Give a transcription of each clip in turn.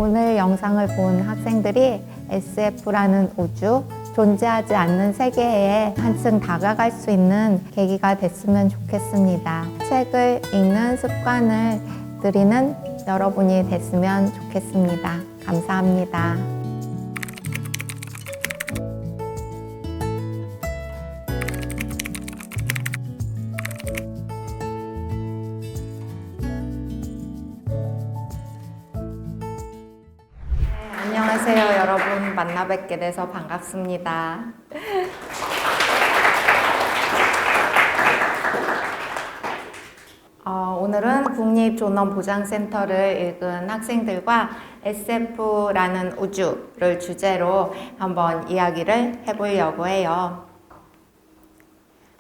오늘 영상을 본 학생들이 SF라는 우주, 존재하지 않는 세계에 한층 다가갈 수 있는 계기가 됐으면 좋겠습니다. 책을 읽는 습관을 들이는 여러분이 됐으면 좋겠습니다. 감사합니다. 안녕하세요, 여러분. 만나 뵙게 돼서 반갑습니다. 오늘은 국립존엄보장센터를 읽은 학생들과 SF라는 우주를 주제로 한번 이야기를 해보려고 해요.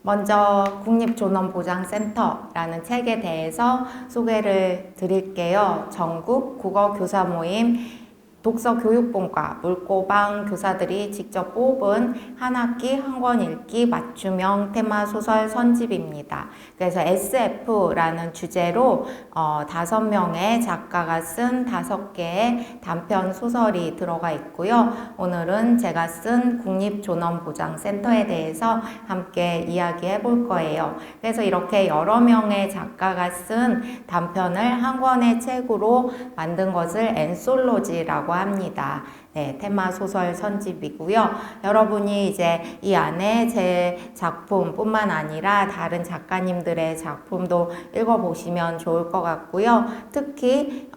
먼저 국립존엄보장센터라는 책에 대해서 소개를 드릴게요. 전국 국어교사 모임 독서교육본과 물고방 교사들이 직접 뽑은 한 학기 한 권 읽기 맞춤형 테마 소설 선집입니다. 그래서 SF라는 주제로 5명의 작가가 쓴 5개의 단편 소설이 들어가 있고요. 오늘은 제가 쓴 국립존엄보장센터에 대해서 함께 이야기해 볼 거예요. 그래서 이렇게 여러 명의 작가가 쓴 단편을 한 권의 책으로 만든 것을 엔솔로지라고 합니다. 네, 테마 소설 선집이고요. 여러분이 이제 이 안에 제 작품뿐만 아니라 다른 작가님들의 작품도 읽어보시면 좋을 것 같고요. 특히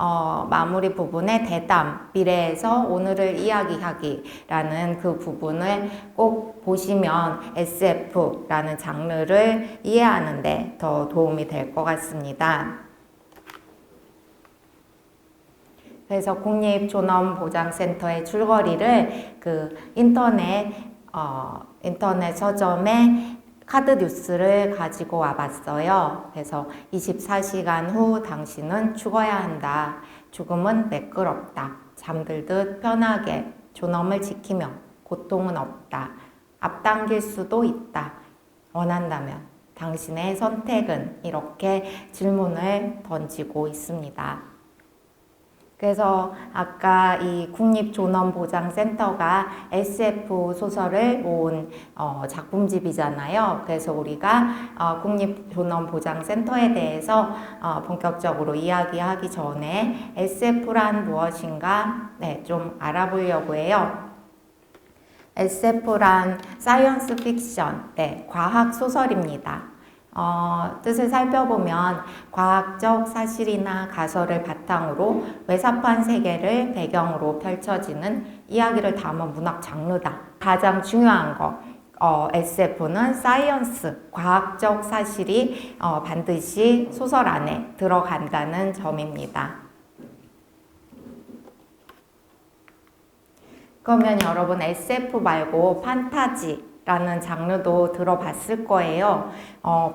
마무리 부분에 대담, 미래에서 오늘을 이야기하기라는 그 부분을 꼭 보시면 SF라는 장르를 이해하는 데 더 도움이 될 것 같습니다. 그래서 국립존엄보장센터의 줄거리를 인터넷 서점에 카드 뉴스를 가지고 와봤어요. 그래서 24시간 후 당신은 죽어야 한다. 죽음은 매끄럽다. 잠들듯 편하게 존엄을 지키며 고통은 없다. 앞당길 수도 있다. 원한다면 당신의 선택은? 이렇게 질문을 던지고 있습니다. 그래서 아까 이 국립존엄보장센터가 SF 소설을 모은 작품집이잖아요. 그래서 우리가 국립존엄보장센터에 대해서 본격적으로 이야기하기 전에 SF란 무엇인가 좀 알아보려고 해요. SF란 사이언스 픽션, 과학 소설입니다. 뜻을 살펴보면 과학적 사실이나 가설을 바탕으로 외사판 세계를 배경으로 펼쳐지는 이야기를 담은 문학 장르다. 가장 중요한 거, SF는 사이언스, 과학적 사실이 반드시 소설 안에 들어간다는 점입니다. 그러면 여러분 SF 말고 판타지 라는 장르도 들어봤을 거예요.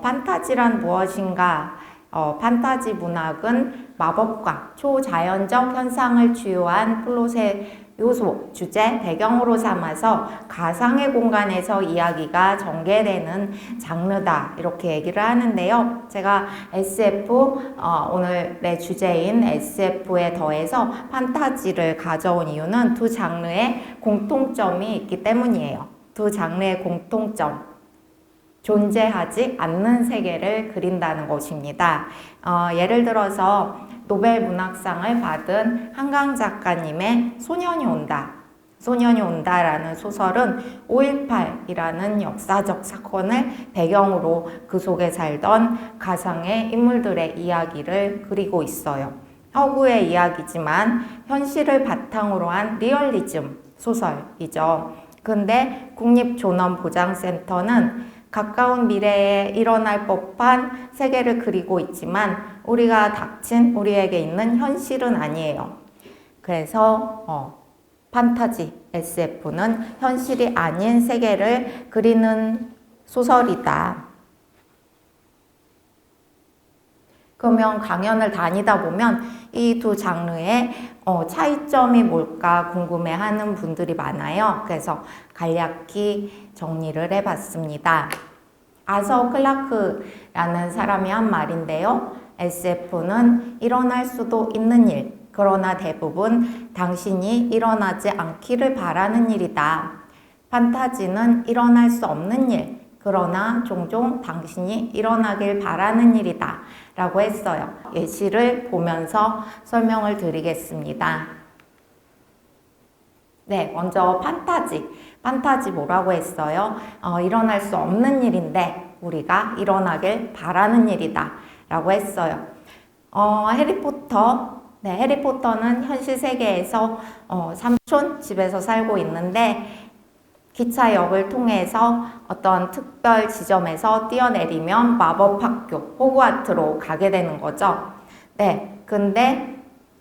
판타지란 무엇인가? 판타지 문학은 마법과 초자연적 현상을 주요한 플롯의 요소, 주제, 배경으로 삼아서 가상의 공간에서 이야기가 전개되는 장르다. 이렇게 얘기를 하는데요. 제가 SF, 오늘의 주제인 SF에 더해서 판타지를 가져온 이유는 두 장르의 공통점이 있기 때문이에요. 두 장르의 공통점, 존재하지 않는 세계를 그린다는 것입니다. 예를 들어서 노벨 문학상을 받은 한강 작가님의 소년이 온다라는 소설은 5.18이라는 역사적 사건을 배경으로 그 속에 살던 가상의 인물들의 이야기를 그리고 있어요. 허구의 이야기지만 현실을 바탕으로 한 리얼리즘 소설이죠. 근데 국립존엄보장센터는 가까운 미래에 일어날 법한 세계를 그리고 있지만 우리가 닥친 우리에게 있는 현실은 아니에요. 그래서 판타지 SF는 현실이 아닌 세계를 그리는 소설이다. 그러면 강연을 다니다 보면 이 두 장르의 차이점이 뭘까 궁금해하는 분들이 많아요. 그래서 간략히 정리를 해봤습니다. 아서 클라크라는 사람이 한 말인데요. SF는 일어날 수도 있는 일, 그러나 대부분 당신이 일어나지 않기를 바라는 일이다. 판타지는 일어날 수 없는 일, 그러나 종종 당신이 일어나길 바라는 일이다. 라고 했어요. 예시를 보면서 설명을 드리겠습니다. 네, 먼저 판타지. 판타지 뭐라고 했어요? 일어날 수 없는 일인데 우리가 일어나길 바라는 일이다. 라고 했어요. 해리포터. 네, 해리포터는 현실 세계에서 삼촌 집에서 살고 있는데 기차역을 통해서 어떤 특별 지점에서 뛰어내리면 마법학교, 호그와트로 가게 되는 거죠. 네, 근데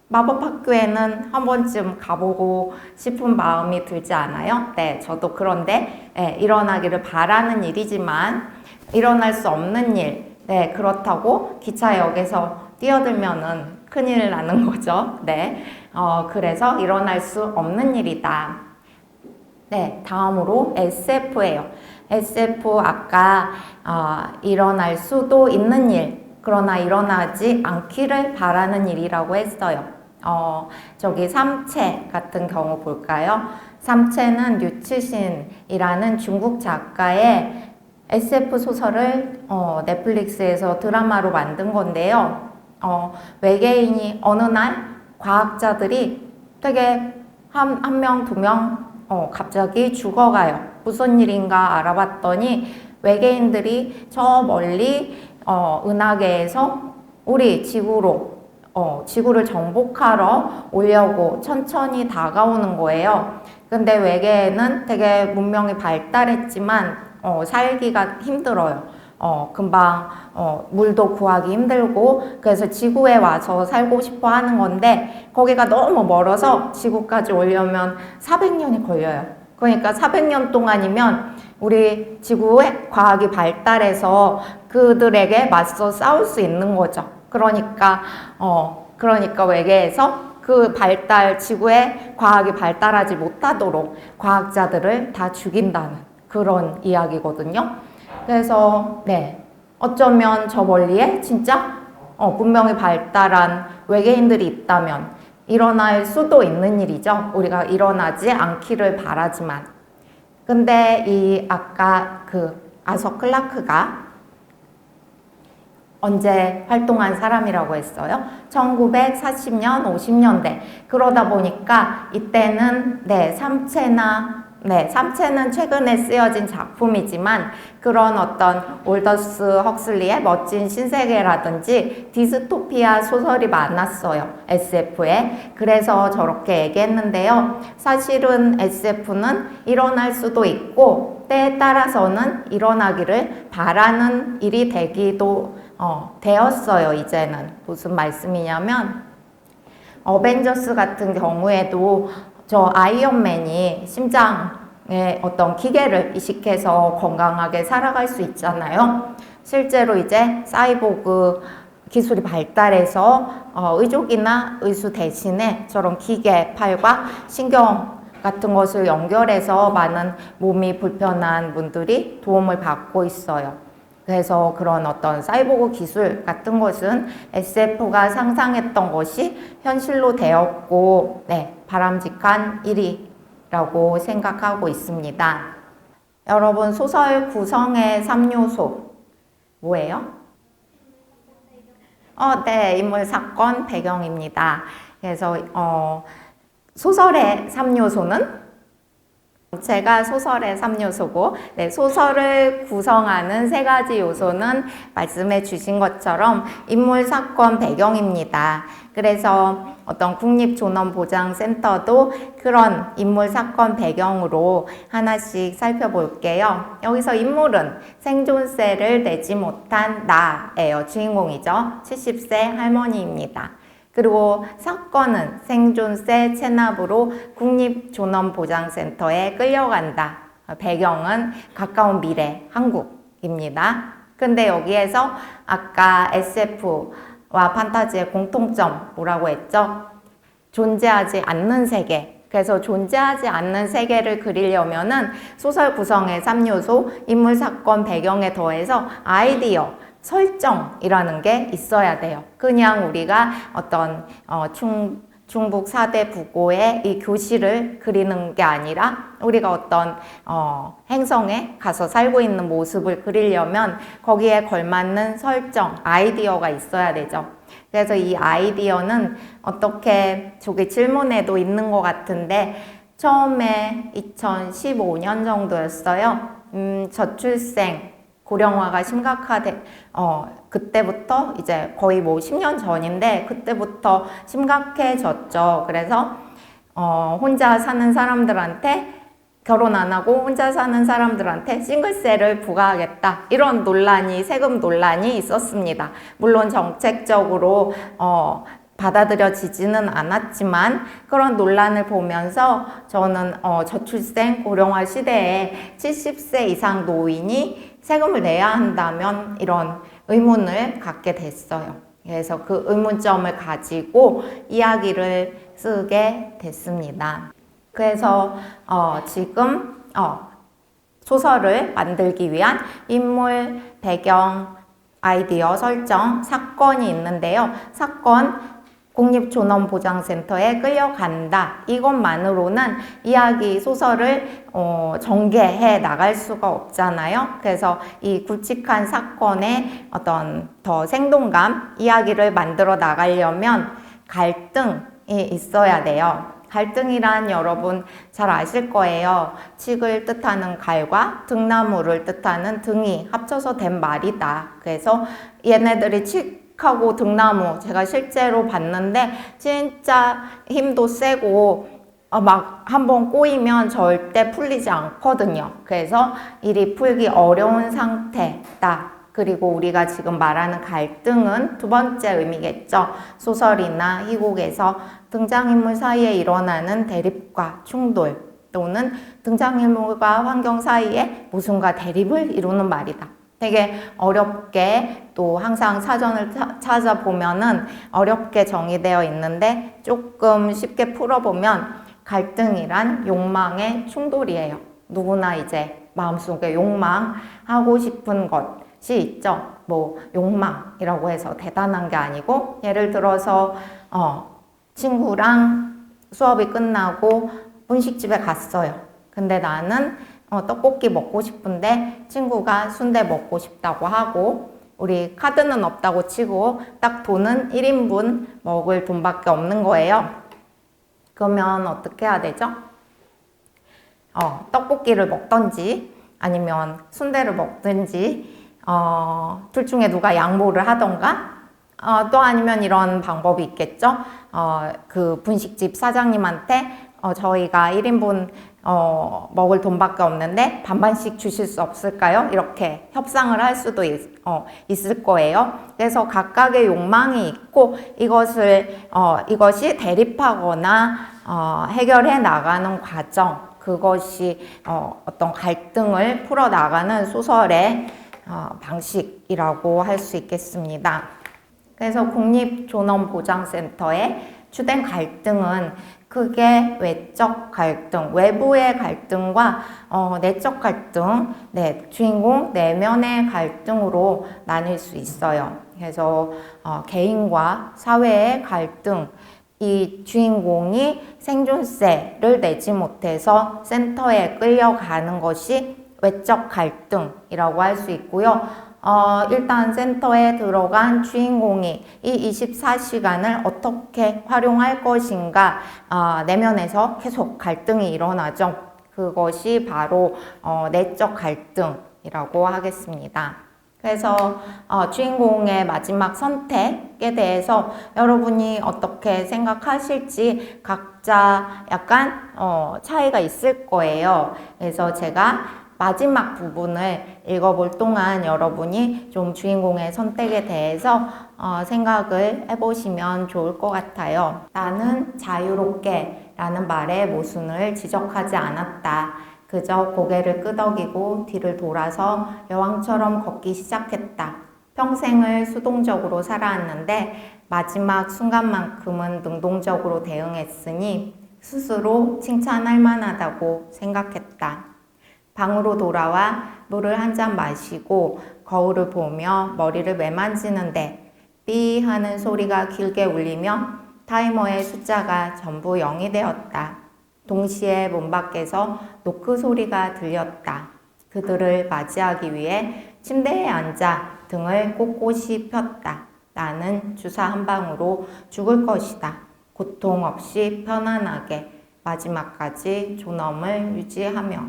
마법학교에는 한 번쯤 가보고 싶은 마음이 들지 않아요? 네, 저도 그런데 네, 일어나기를 바라는 일이지만 일어날 수 없는 일, 네, 그렇다고 기차역에서 뛰어들면은 큰일 나는 거죠. 네, 그래서 일어날 수 없는 일이다. 네, 다음으로 SF예요. SF 아까 일어날 수도 있는 일, 그러나 일어나지 않기를 바라는 일이라고 했어요. 저기 삼체 같은 경우 볼까요? 삼체는 류치신이라는 중국 작가의 SF 소설을 넷플릭스에서 드라마로 만든 건데요. 외계인이 어느 날 과학자들이 되게 한 명, 두 명 갑자기 죽어가요. 무슨 일인가 알아봤더니 외계인들이 저 멀리 은하계에서 우리 지구로 지구를 정복하러 오려고 천천히 다가오는 거예요. 근데 외계에는 되게 문명이 발달했지만 살기가 힘들어요. 금방 물도 구하기 힘들고 그래서 지구에 와서 살고 싶어 하는 건데 거기가 너무 멀어서 지구까지 오려면 400년이 걸려요. 그러니까 400년 동안이면 우리 지구의 과학이 발달해서 그들에게 맞서 싸울 수 있는 거죠. 그러니까 외계에서 그 지구의 과학이 발달하지 못하도록 과학자들을 다 죽인다는 그런 이야기거든요. 그래서 네, 어쩌면 저 멀리에 진짜 문명이 발달한 외계인들이 있다면 일어날 수도 있는 일이죠. 우리가 일어나지 않기를 바라지만. 근데 이 아까 그 아서 클라크가 언제 활동한 사람이라고 했어요? 1940년, 50년대. 그러다 보니까 이때는 삼체는 최근에 쓰여진 작품이지만 그런 어떤 올더스 헉슬리의 멋진 신세계라든지 디스토피아 소설이 많았어요. SF에. 그래서 저렇게 얘기했는데요. 사실은 SF는 일어날 수도 있고 때에 따라서는 일어나기를 바라는 일이 되기도 되었어요. 이제는. 무슨 말씀이냐면 어벤져스 같은 경우에도 저 아이언맨이 심장에 어떤 기계를 이식해서 건강하게 살아갈 수 있잖아요. 실제로 이제 사이보그 기술이 발달해서 의족이나 의수 대신에 저런 기계, 팔과 신경 같은 것을 연결해서 많은 몸이 불편한 분들이 도움을 받고 있어요. 그래서 그런 어떤 사이보그 기술 같은 것은 SF가 상상했던 것이 현실로 되었고, 네, 바람직한 일이라고 생각하고 있습니다. 여러분, 소설 구성의 3요소 뭐예요? 네, 인물, 사건, 배경입니다. 그래서 소설의 3요소는 제가 소설의 3요소고, 네, 소설을 구성하는 3가지 요소는 말씀해 주신 것처럼 인물, 사건, 배경입니다. 그래서 어떤 국립존엄보장센터도 그런 인물, 사건, 배경으로 하나씩 살펴볼게요. 여기서 인물은 생존세를 내지 못한 나예요. 주인공이죠. 70세 할머니입니다. 그리고 사건은 생존세 체납으로 국립존엄보장센터에 끌려간다. 배경은 가까운 미래 한국입니다. 근데 여기에서 아까 SF와 판타지의 공통점 뭐라고 했죠? 존재하지 않는 세계. 그래서 존재하지 않는 세계를 그리려면은 소설 구성의 3요소, 인물, 사건, 배경에 더해서 아이디어, 설정이라는 게 있어야 돼요. 그냥 우리가 어떤 중북 4대 부고의 이 교실을 그리는 게 아니라 우리가 어떤 행성에 가서 살고 있는 모습을 그리려면 거기에 걸맞는 설정, 아이디어가 있어야 되죠. 그래서 이 아이디어는 어떻게 저기 질문에도 있는 것 같은데 처음에 2015년 정도였어요. 저출생 고령화가 그때부터 이제 거의 뭐 10년 전인데 그때부터 심각해졌죠. 그래서 혼자 사는 사람들한테 결혼 안 하고 혼자 사는 사람들한테 싱글세를 부과하겠다. 이런 논란이, 세금 논란이 있었습니다. 물론 정책적으로 받아들여지지는 않았지만 그런 논란을 보면서 저는 저출생 고령화 시대에 70세 이상 노인이 세금을 내야 한다면 이런 의문을 갖게 됐어요. 그래서 그 의문점을 가지고 이야기를 쓰게 됐습니다. 그래서 지금 소설을 만들기 위한 인물, 배경, 아이디어 설정, 사건이 있는데요. 사건, 국립존엄보장센터에 끌려간다. 이것만으로는 이야기, 소설을 전개해 나갈 수가 없잖아요. 그래서 이 굵직한 사건의 어떤 더 생동감, 이야기를 만들어 나가려면 갈등이 있어야 돼요. 갈등이란 여러분 잘 아실 거예요. 칡을 뜻하는 갈과 등나무를 뜻하는 등이 합쳐서 된 말이다. 그래서 얘네들이 칡하고 등나무 제가 실제로 봤는데 진짜 힘도 세고 막 한번 꼬이면 절대 풀리지 않거든요. 그래서 이리 풀기 어려운 상태다. 그리고 우리가 지금 말하는 갈등은 두 번째 의미겠죠. 소설이나 희곡에서 등장인물 사이에 일어나는 대립과 충돌 또는 등장인물과 환경 사이에 모순과 대립을 이루는 말이다. 되게 어렵게 또 항상 사전을 찾아보면은 어렵게 정의되어 있는데 조금 쉽게 풀어보면 갈등이란 욕망의 충돌이에요. 누구나 이제 마음속에 욕망하고 싶은 것이 있죠. 뭐 욕망이라고 해서 대단한 게 아니고 예를 들어서 친구랑 수업이 끝나고 분식집에 갔어요. 근데 나는 떡볶이 먹고 싶은데 친구가 순대 먹고 싶다고 하고 우리 카드는 없다고 치고 딱 돈은 1인분 먹을 돈밖에 없는 거예요. 그러면 어떻게 해야 되죠? 떡볶이를 먹던지 아니면 순대를 먹든지 둘 중에 누가 양보를 하던가 또 아니면 이런 방법이 있겠죠. 그 분식집 사장님한테 저희가 1인분 먹을 돈밖에 없는데 반반씩 주실 수 없을까요? 이렇게 협상을 할 수도 있을 거예요. 그래서 각각의 욕망이 있고 이것이 대립하거나 해결해 나가는 과정, 그것이 어떤 갈등을 풀어 나가는 소설의 방식이라고 할 수 있겠습니다. 그래서 국립존엄보장센터의 주된 갈등은 크게 외적 갈등, 외부의 갈등과 내적 갈등, 주인공 내면의 갈등으로 나뉠 수 있어요. 그래서 개인과 사회의 갈등, 이 주인공이 생존세를 내지 못해서 센터에 끌려가는 것이 외적 갈등이라고 할 수 있고요. 일단 센터에 들어간 주인공이 이 24시간을 어떻게 활용할 것인가 내면에서 계속 갈등이 일어나죠. 그것이 바로 내적 갈등이라고 하겠습니다. 그래서 주인공의 마지막 선택에 대해서 여러분이 어떻게 생각하실지 각자 약간 차이가 있을 거예요. 그래서 제가 마지막 부분을 읽어볼 동안 여러분이 좀 주인공의 선택에 대해서 생각을 해보시면 좋을 것 같아요. 나는 자유롭게 라는 말의 모순을 지적하지 않았다. 그저 고개를 끄덕이고 뒤를 돌아서 여왕처럼 걷기 시작했다. 평생을 수동적으로 살아왔는데 마지막 순간만큼은 능동적으로 대응했으니 스스로 칭찬할 만하다고 생각했다. 방으로 돌아와 물을 한 잔 마시고 거울을 보며 머리를 매만지는데 삐 하는 소리가 길게 울리며 타이머의 숫자가 전부 0이 되었다. 동시에 문 밖에서 노크 소리가 들렸다. 그들을 맞이하기 위해 침대에 앉아 등을 꼿꼿이 폈다. 나는 주사 한 방으로 죽을 것이다. 고통 없이 편안하게 마지막까지 존엄을 유지하며.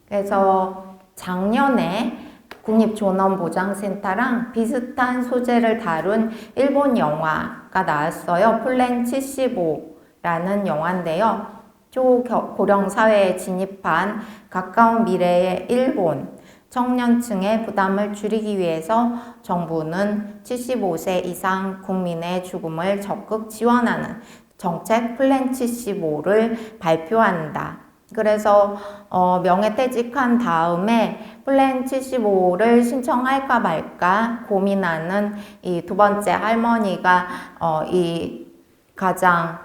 그래서 작년에 국립존엄보장센터랑 비슷한 소재를 다룬 일본 영화가 나왔어요. 플랜 75라는 영화인데요. 초고령 사회에 진입한 가까운 미래의 일본 청년층의 부담을 줄이기 위해서 정부는 75세 이상 국민의 죽음을 적극 지원하는 정책 플랜 75를 발표한다. 그래서 명예퇴직한 다음에 플랜 75를 신청할까 말까 고민하는 이 두 번째 할머니가 이 가장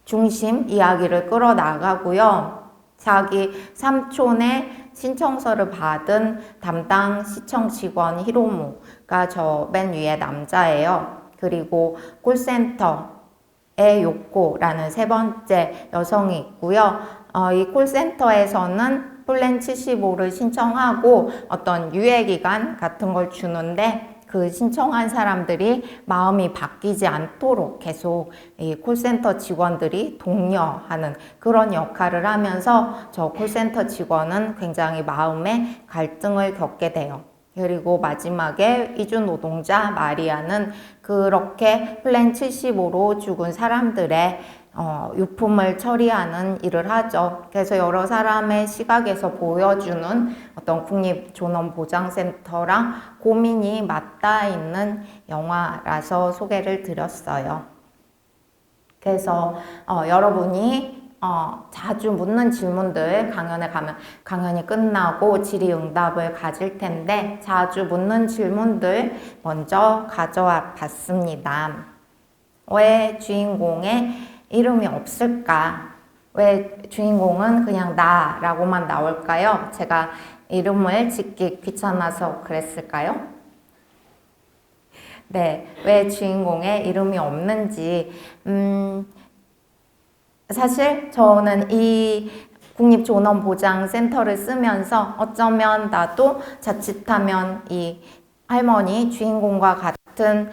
중심 이야기를 끌어나가고요. 자기 삼촌의 신청서를 받은 담당 시청 직원 히로무가 저 맨 위에 남자예요. 그리고 콜센터의 요코라는 세 번째 여성이 있고요. 이 콜센터에서는 플랜 75를 신청하고 어떤 유예기간 같은 걸 주는데 그 신청한 사람들이 마음이 바뀌지 않도록 계속 이 콜센터 직원들이 독려하는 그런 역할을 하면서 저 콜센터 직원은 굉장히 마음의 갈등을 겪게 돼요. 그리고 마지막에 이주 노동자 마리아는 그렇게 플랜 75로 죽은 사람들의 유품을 처리하는 일을 하죠. 그래서 여러 사람의 시각에서 보여주는 어떤 국립존엄보장센터랑 고민이 맞닿아 있는 영화라서 소개를 드렸어요. 그래서 여러분이 자주 묻는 질문들 강연에 가면 강연이 끝나고 질의응답을 가질 텐데 자주 묻는 질문들 먼저 가져와 봤습니다. 왜 주인공의 이름이 없을까? 왜 주인공은 그냥 나라고만 나올까요? 제가 이름을 짓기 귀찮아서 그랬을까요? 네, 왜 주인공의 이름이 없는지 사실 저는 이 국립존엄보장센터를 쓰면서 어쩌면 나도 자칫하면 이 할머니 주인공과 같은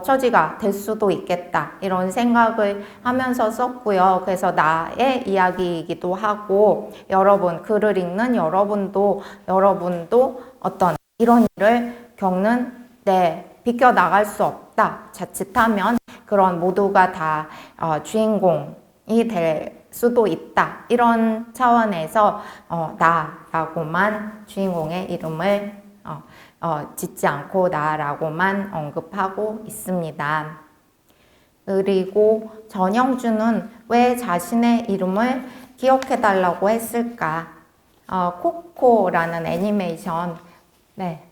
처지가 될 수도 있겠다 이런 생각을 하면서 썼고요. 그래서 나의 이야기이기도 하고 여러분 글을 읽는 여러분도 어떤 이런 일을 겪는 비껴나갈 수 없다. 자칫하면 그런 모두가 다 주인공이 될 수도 있다. 이런 차원에서 나라고만 주인공의 이름을 짓지 않고 나라고만 언급하고 있습니다. 그리고 전영주는 왜 자신의 이름을 기억해달라고 했을까? 코코라는 애니메이션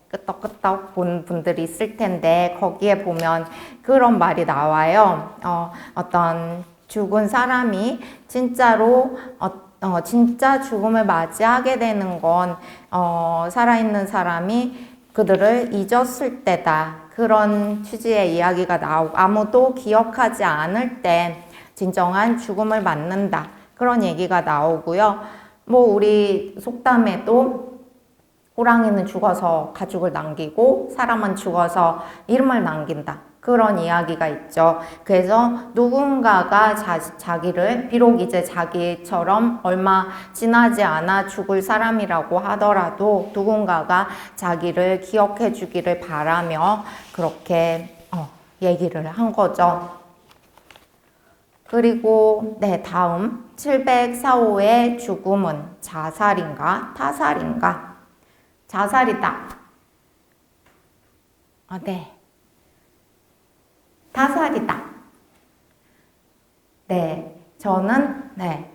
끄떡끄떡 본 분들이 있을 텐데 거기에 보면 그런 말이 나와요. 어떤 죽은 사람이 진짜로 진짜 죽음을 맞이하게 되는 건 살아있는 사람이 그들을 잊었을 때다. 그런 취지의 이야기가 나오고 아무도 기억하지 않을 때 진정한 죽음을 맞는다. 그런 얘기가 나오고요. 우리 속담에도 호랑이는 죽어서 가죽을 남기고 사람은 죽어서 이름을 남긴다. 그런 이야기가 있죠. 그래서 누군가가 자기를 비록 이제 자기처럼 얼마 지나지 않아 죽을 사람이라고 하더라도 누군가가 자기를 기억해 주기를 바라며 그렇게 얘기를 한 거죠. 그리고 다음 704호의 죽음은 자살인가 타살인가? 자살이다. 타살이다. 저는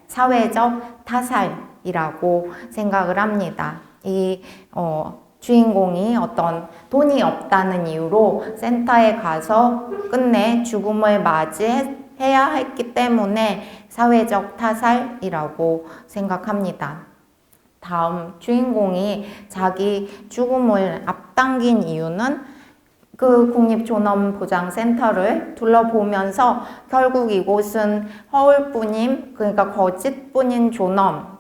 사회적 타살이라고 생각을 합니다. 이 주인공이 어떤 돈이 없다는 이유로 센터에 가서 끝내 죽음을 맞이해야 했기 때문에 사회적 타살이라고 생각합니다. 다음 주인공이 자기 죽음을 앞당긴 이유는 그 국립존엄보장센터를 둘러보면서 결국 이곳은 허울뿐인, 그러니까 거짓뿐인 존엄,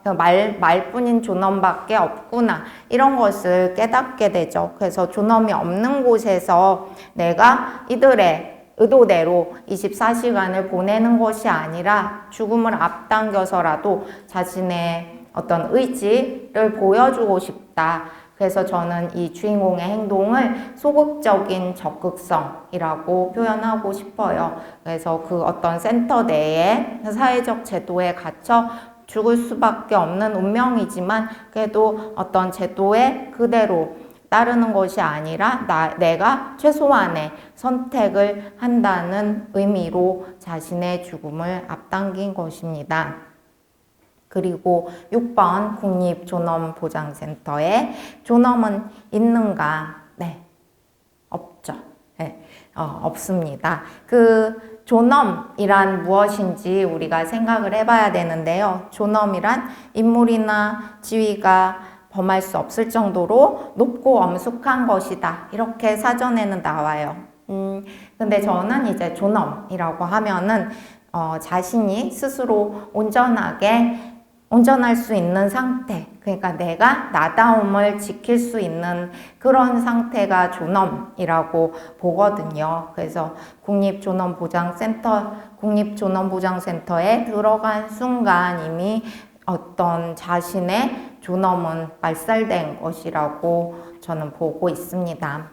말뿐인 존엄밖에 없구나, 이런 것을 깨닫게 되죠. 그래서 존엄이 없는 곳에서 내가 이들의 의도대로 24시간을 보내는 것이 아니라 죽음을 앞당겨서라도 자신의 어떤 의지를 보여주고 싶다. 그래서 저는 이 주인공의 행동을 소극적인 적극성이라고 표현하고 싶어요. 그래서 그 어떤 센터 내에 사회적 제도에 갇혀 죽을 수밖에 없는 운명이지만 그래도 어떤 제도에 그대로 따르는 것이 아니라 내가 최소한의 선택을 한다는 의미로 자신의 죽음을 앞당긴 것입니다. 그리고 6번 국립존엄보장센터에 존엄은 있는가? 네, 없죠. 네, 없습니다. 그 존엄이란 무엇인지 우리가 생각을 해봐야 되는데요. 존엄이란 인물이나 지위가 범할 수 없을 정도로 높고 엄숙한 것이다. 이렇게 사전에는 나와요. 근데 저는 이제 존엄이라고 하면은 자신이 스스로 온전할 수 있는 상태, 그러니까 내가 나다움을 지킬 수 있는 그런 상태가 존엄이라고 보거든요. 그래서 국립존엄보장센터에 들어간 순간 이미 어떤 자신의 존엄은 말살된 것이라고 저는 보고 있습니다.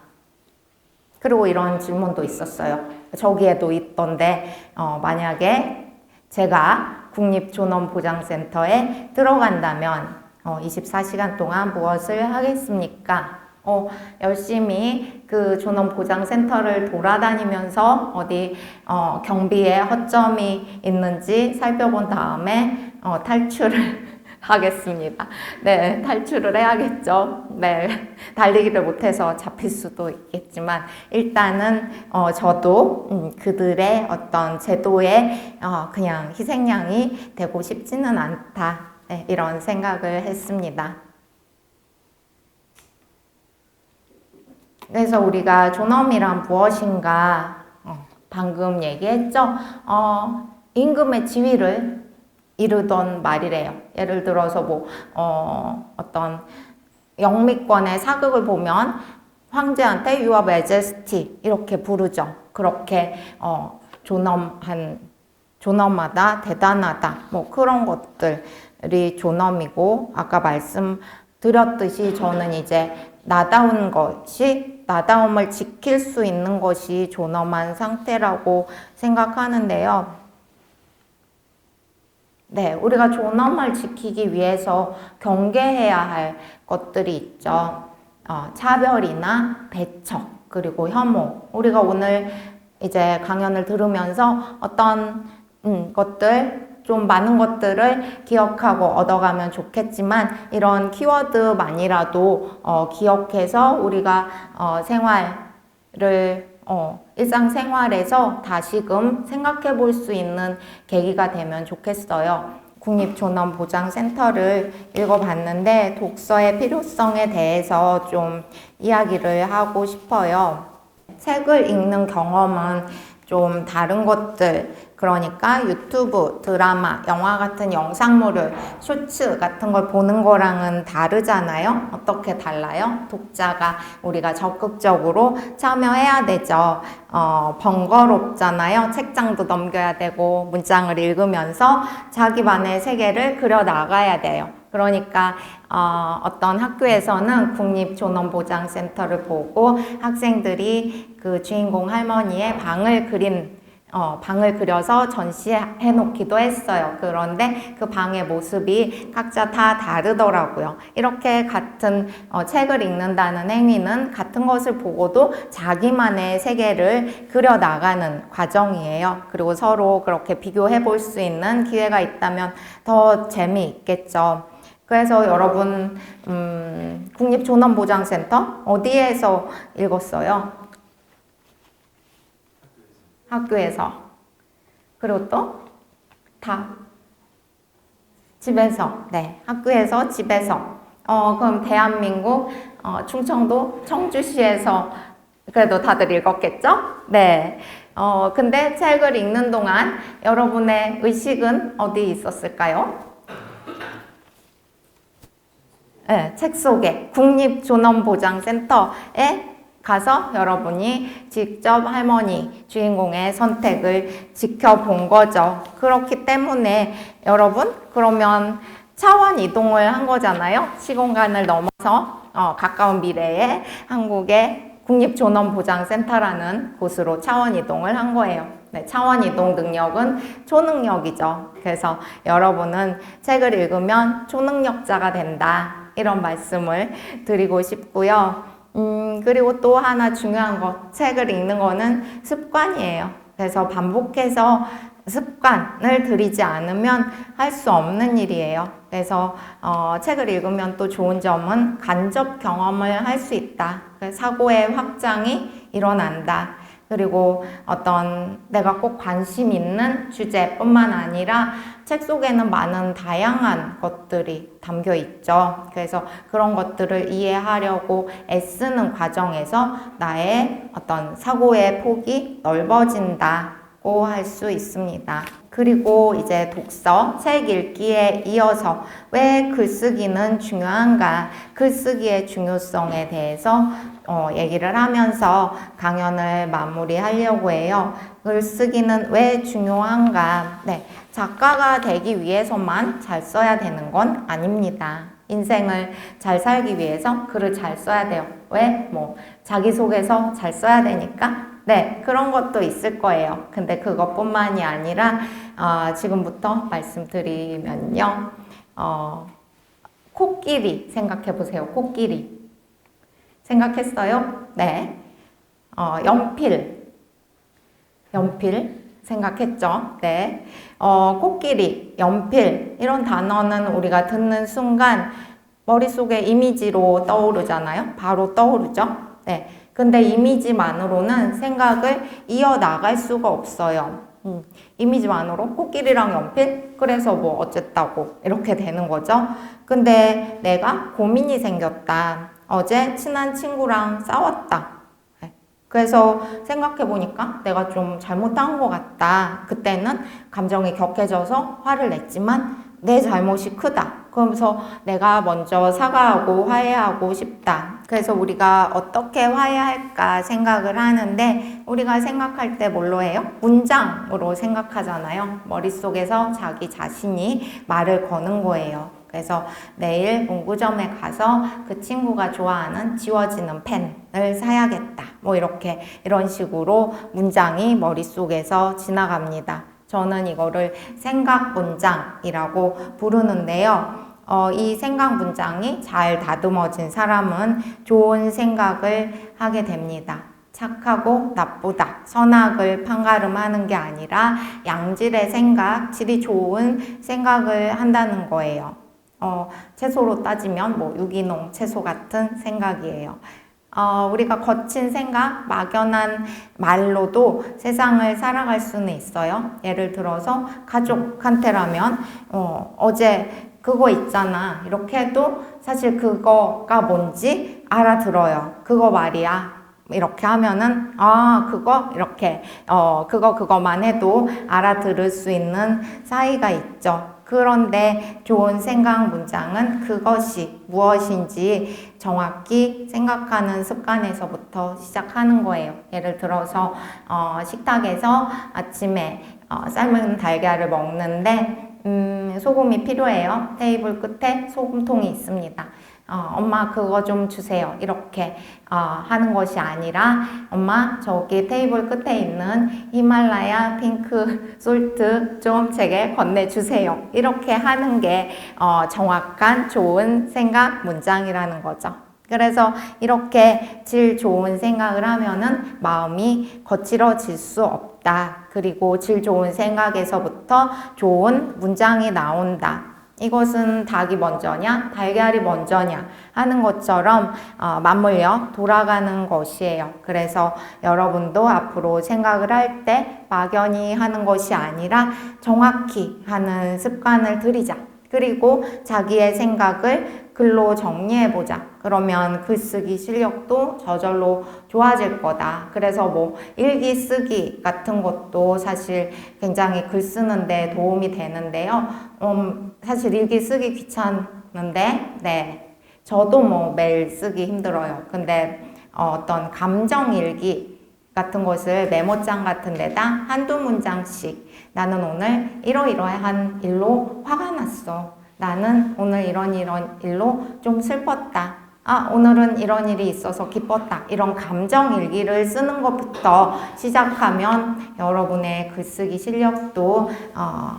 그리고 이런 질문도 있었어요. 저기에도 있던데 만약에 제가 국립존엄보장센터에 들어간다면 24시간 동안 무엇을 하겠습니까? 열심히 그 존엄보장센터를 돌아다니면서 어디 경비에 허점이 있는지 살펴본 다음에 탈출을 하겠습니다. 네, 탈출을 해야겠죠. 네, 달리기를 못해서 잡힐 수도 있겠지만 일단은 저도 그들의 어떤 제도에 그냥 희생양이 되고 싶지는 않다. 네, 이런 생각을 했습니다. 그래서 우리가 존엄이란 무엇인가 방금 얘기했죠. 임금의 지위를 이르던 말이래요. 예를 들어서 어떤 영미권의 사극을 보면 황제한테 Your Majesty 이렇게 부르죠. 그렇게 존엄하다, 대단하다, 그런 것들이 존엄이고, 아까 말씀드렸듯이 저는 이제 나다움을 지킬 수 있는 것이 존엄한 상태라고 생각하는데요. 네, 우리가 존엄을 지키기 위해서 경계해야 할 것들이 있죠. 차별이나 배척, 그리고 혐오. 우리가 오늘 이제 강연을 들으면서 어떤 좀 많은 것들을 기억하고 얻어가면 좋겠지만 이런 키워드만이라도 기억해서 우리가 일상생활에서 다시금 생각해 볼 수 있는 계기가 되면 좋겠어요. 국립존엄보장센터를 읽어봤는데 독서의 필요성에 대해서 좀 이야기를 하고 싶어요. 책을 읽는 경험은 좀 다른 것들, 그러니까 유튜브, 드라마, 영화 같은 영상물을, 쇼츠 같은 걸 보는 거랑은 다르잖아요. 어떻게 달라요? 독자가 우리가 적극적으로 참여해야 되죠. 번거롭잖아요. 책장도 넘겨야 되고 문장을 읽으면서 자기만의 세계를 그려 나가야 돼요. 그러니까 어떤 학교에서는 국립존엄보장센터를 보고 학생들이 그 주인공 할머니의 방을 그려서 전시해 놓기도 했어요. 그런데 그 방의 모습이 각자 다 다르더라고요. 이렇게 같은 책을 읽는다는 행위는 같은 것을 보고도 자기만의 세계를 그려나가는 과정이에요. 그리고 서로 그렇게 비교해 볼 수 있는 기회가 있다면 더 재미있겠죠. 그래서 여러분 국립존엄보장센터 어디에서 읽었어요? 학교에서. 그리고 또 집에서. 네, 학교에서, 집에서. 그럼 대한민국 충청도 청주시에서 그래도 다들 읽었겠죠? 네. 근데 책을 읽는 동안 여러분의 의식은 어디 있었을까요? 네, 책 속에 국립존엄보장센터에 가서 여러분이 직접 할머니 주인공의 선택을 지켜본 거죠. 그렇기 때문에 여러분 그러면 차원 이동을 한 거잖아요. 시공간을 넘어서 가까운 미래에 한국의 국립존엄보장센터라는 곳으로 차원 이동을 한 거예요. 네, 차원 이동 능력은 초능력이죠. 그래서 여러분은 책을 읽으면 초능력자가 된다. 이런 말씀을 드리고 싶고요. 그리고 또 하나 중요한 거, 책을 읽는 거는 습관이에요. 그래서 반복해서 습관을 들이지 않으면 할 수 없는 일이에요. 그래서 책을 읽으면 또 좋은 점은 간접 경험을 할 수 있다. 사고의 확장이 일어난다. 그리고 어떤 내가 꼭 관심 있는 주제뿐만 아니라 책 속에는 많은 다양한 것들이 담겨 있죠. 그래서 그런 것들을 이해하려고 애쓰는 과정에서 나의 어떤 사고의 폭이 넓어진다고 할 수 있습니다. 그리고 이제 독서, 책 읽기에 이어서 왜 글쓰기는 중요한가, 글쓰기의 중요성에 대해서 얘기를 하면서 강연을 마무리하려고 해요. 글쓰기는 왜 중요한가? 네, 작가가 되기 위해서만 잘 써야 되는 건 아닙니다. 인생을 잘 살기 위해서 글을 잘 써야 돼요. 왜? 자기소개서 잘 써야 되니까? 네, 그런 것도 있을 거예요. 근데 그것뿐만이 아니라 지금부터 말씀드리면요. 코끼리 생각해 보세요. 코끼리. 생각했어요? 네. 연필 생각했죠? 네. 코끼리, 연필 이런 단어는 우리가 듣는 순간 머릿속에 이미지로 떠오르잖아요. 바로 떠오르죠? 네. 근데 이미지만으로는 생각을 이어나갈 수가 없어요. 이미지만으로 코끼리랑 연필? 그래서 어쨌다고 이렇게 되는 거죠. 근데 내가 고민이 생겼다. 어제 친한 친구랑 싸웠다. 그래서 생각해보니까 내가 좀 잘못한 것 같다. 그때는 감정이 격해져서 화를 냈지만 내 잘못이 크다. 그러면서 내가 먼저 사과하고 화해하고 싶다. 그래서 우리가 어떻게 화해할까 생각을 하는데 우리가 생각할 때 뭘로 해요? 문장으로 생각하잖아요. 머릿속에서 자기 자신이 말을 거는 거예요. 그래서 내일 문구점에 가서 그 친구가 좋아하는 지워지는 펜을 사야겠다. 이런 식으로 문장이 머릿속에서 지나갑니다. 저는 이거를 생각 문장이라고 부르는데요. 이 생각 문장이 잘 다듬어진 사람은 좋은 생각을 하게 됩니다. 착하고 나쁘다, 선악을 판가름하는 게 아니라 양질의 생각, 질이 좋은 생각을 한다는 거예요. 채소로 따지면 유기농 채소 같은 생각이에요. 우리가 거친 생각, 막연한 말로도 세상을 살아갈 수는 있어요. 예를 들어서 가족한테라면 어제 그거 있잖아 이렇게 해도 사실 그거가 뭔지 알아들어요. 그거 말이야 이렇게 하면은 그거 이렇게 그거만 해도 알아들을 수 있는 사이가 있죠. 그런데 좋은 생각 문장은 그것이 무엇인지 정확히 생각하는 습관에서부터 시작하는 거예요. 예를 들어서 식탁에서 아침에 삶은 달걀을 먹는데 소금이 필요해요. 테이블 끝에 소금통이 있습니다. 엄마 그거 좀 주세요. 이렇게 하는 것이 아니라 엄마 저기 테이블 끝에 있는 히말라야 핑크 솔트 좀 제게 건네주세요. 이렇게 하는 게 정확한 좋은 생각 문장이라는 거죠. 그래서 이렇게 질 좋은 생각을 하면은 마음이 거칠어질 수 없다. 그리고 질 좋은 생각에서부터 좋은 문장이 나온다. 이것은 닭이 먼저냐 달걀이 먼저냐 하는 것처럼 맞물려 돌아가는 것이에요. 그래서 여러분도 앞으로 생각을 할 때 막연히 하는 것이 아니라 정확히 하는 습관을 들이자. 그리고 자기의 생각을 글로 정리해보자. 그러면 글쓰기 실력도 저절로 좋아질 거다. 그래서 뭐 일기 쓰기 같은 것도 사실 굉장히 글 쓰는데 도움이 되는데요. 사실 일기 쓰기 귀찮은데, 네. 저도 뭐 매일 쓰기 힘들어요. 근데 어떤 감정 일기 같은 것을 메모장 같은 데다 한두 문장씩 나는 오늘 이러이러한 일로 화가 났어. 나는 오늘 이런 일로 좀 슬펐다. 오늘은 이런 일이 있어서 기뻤다. 이런 감정 일기를 쓰는 것부터 시작하면 여러분의 글쓰기 실력도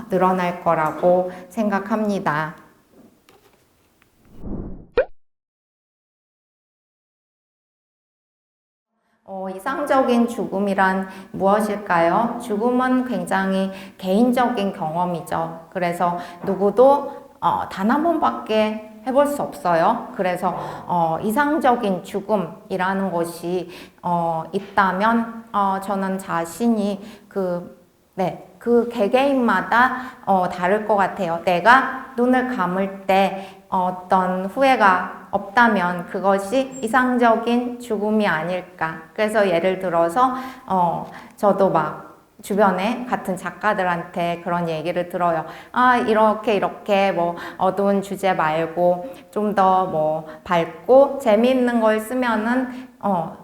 늘어날 거라고 생각합니다. 이상적인 죽음이란 무엇일까요? 죽음은 굉장히 개인적인 경험이죠. 그래서 누구도 단 한 번밖에 해볼 수 없어요. 그래서 이상적인 죽음이라는 것이 있다면 저는 자신이 그 개개인마다 다를 것 같아요. 내가 눈을 감을 때 어떤 후회가 없다면 그것이 이상적인 죽음이 아닐까. 그래서 예를 들어서 저도 막 주변에 같은 작가들한테 그런 얘기를 들어요. 이렇게 뭐 어두운 주제 말고 좀 더 뭐 밝고 재미있는 걸 쓰면은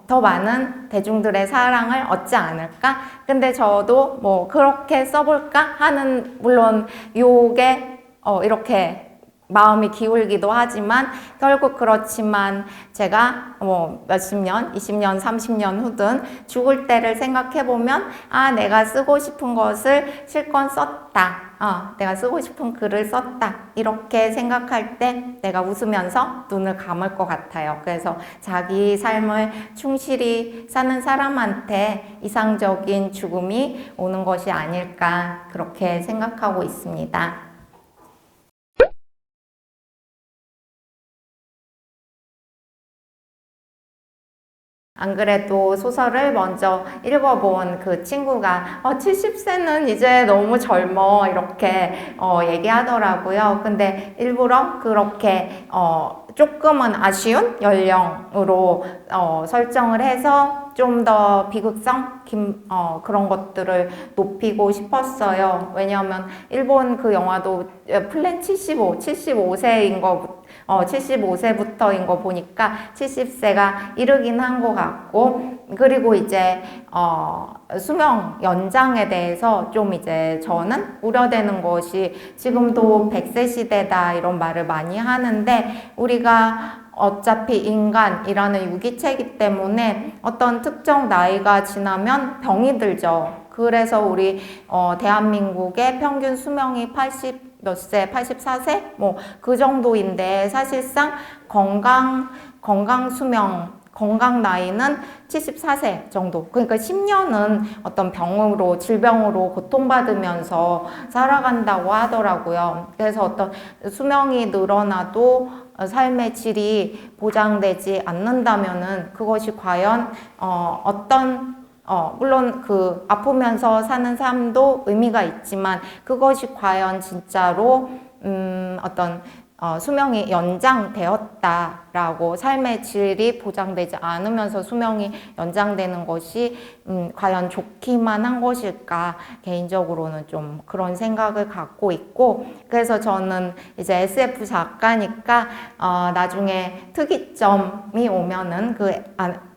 더 많은 대중들의 사랑을 얻지 않을까? 근데 저도 뭐 그렇게 써볼까 하는, 물론 요게 이렇게 마음이 기울기도 하지만 결국 그렇지만 제가 뭐 몇십 년, 20년, 30년 후든 죽을 때를 생각해보면 내가 쓰고 싶은 것을 실컷 썼다. 내가 쓰고 싶은 글을 썼다. 이렇게 생각할 때 내가 웃으면서 눈을 감을 것 같아요. 그래서 자기 삶을 충실히 사는 사람한테 이상적인 죽음이 오는 것이 아닐까 그렇게 생각하고 있습니다. 안 그래도 소설을 먼저 읽어본 그 친구가 70세는 이제 너무 젊어 이렇게 얘기하더라고요. 근데 일부러 그렇게 조금은 아쉬운 연령으로 설정을 해서 좀 더 비극성 그런 것들을 높이고 싶었어요. 왜냐하면 일본 그 영화도 플랜 75세인 거 75세부터인 거 보니까 70세가 이르긴 한 것 같고, 그리고 이제 수명 연장에 대해서 좀 이제 저는 우려되는 것이, 지금도 100세 시대다 이런 말을 많이 하는데 우리가 어차피 인간이라는 유기체이기 때문에 어떤 특정 나이가 지나면 병이 들죠. 그래서 우리 대한민국의 평균 수명이 80 몇 세, 84세? 뭐 그 정도인데 사실상 건강 수명, 건강 나이는 74세 정도. 그러니까 10년은 어떤 병으로, 질병으로 고통받으면서 살아간다고 하더라고요. 그래서 어떤 수명이 늘어나도 삶의 질이 보장되지 않는다면은 그것이 과연 물론 그 아프면서 사는 삶도 의미가 있지만 그것이 과연 진짜로 수명이 연장되었다라고, 삶의 질이 보장되지 않으면서 수명이 연장되는 것이 과연 좋기만 한 것일까, 개인적으로는 좀 그런 생각을 갖고 있고, 그래서 저는 이제 SF 작가니까 나중에 특이점이 오면은 그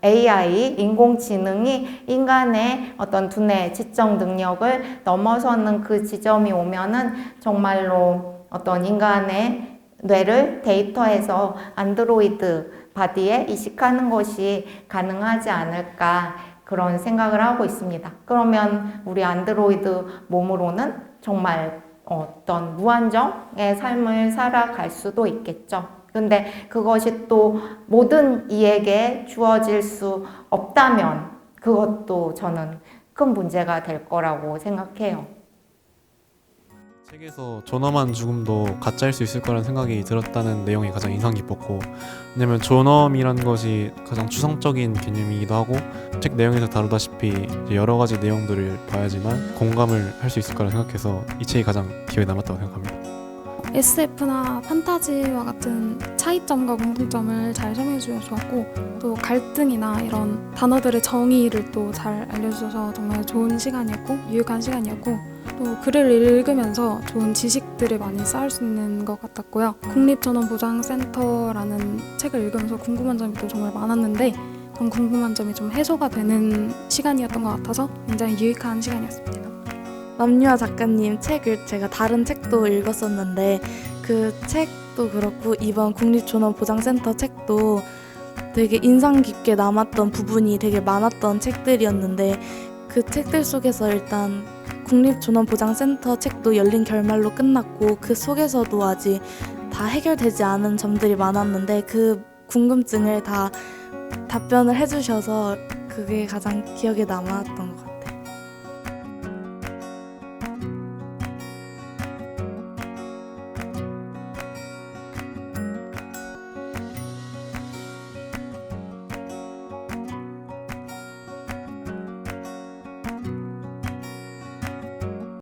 AI, 인공지능이 인간의 어떤 두뇌, 지적 능력을 넘어서는 그 지점이 오면은 정말로 어떤 인간의 뇌를 데이터에서 안드로이드 바디에 이식하는 것이 가능하지 않을까, 그런 생각을 하고 있습니다. 그러면 우리 안드로이드 몸으로는 정말 어떤 무한정의 삶을 살아갈 수도 있겠죠. 근데 그것이 또 모든 이에게 주어질 수 없다면 그것도 저는 큰 문제가 될 거라고 생각해요. 책에서 존엄한 죽음도 가짜일 수 있을 거라는 생각이 들었다는 내용이 가장 인상 깊었고, 왜냐면 존엄이라는 것이 가장 추상적인 개념이기도 하고, 책 내용에서 다루다시피 여러 가지 내용들을 봐야지만 공감을 할 수 있을 거라 생각해서 이 책이 가장 기억에 남았다고 생각합니다. SF나 판타지와 같은 차이점과 공통점을 잘 설명해 주셔서 좋았고, 또 갈등이나 이런 단어들의 정의를 또 잘 알려주셔서 정말 좋은 시간이었고 유익한 시간이었고, 또 글을 읽으면서 좋은 지식들을 많이 쌓을 수 있는 것 같았고요. 국립전원보장센터라는 책을 읽으면서 궁금한 점이 또 정말 많았는데 그런 궁금한 점이 좀 해소가 되는 시간이었던 것 같아서 굉장히 유익한 시간이었습니다. 남유아 작가님 책을 제가 다른 책도 읽었었는데 그 책도 그렇고 이번 국립존엄보장센터 책도 되게 인상 깊게 남았던 부분이 되게 많았던 책들이었는데, 그 책들 속에서 일단 국립존엄보장센터 책도 열린 결말로 끝났고 그 속에서도 아직 다 해결되지 않은 점들이 많았는데 그 궁금증을 다 답변을 해주셔서 그게 가장 기억에 남았던 것 같아요.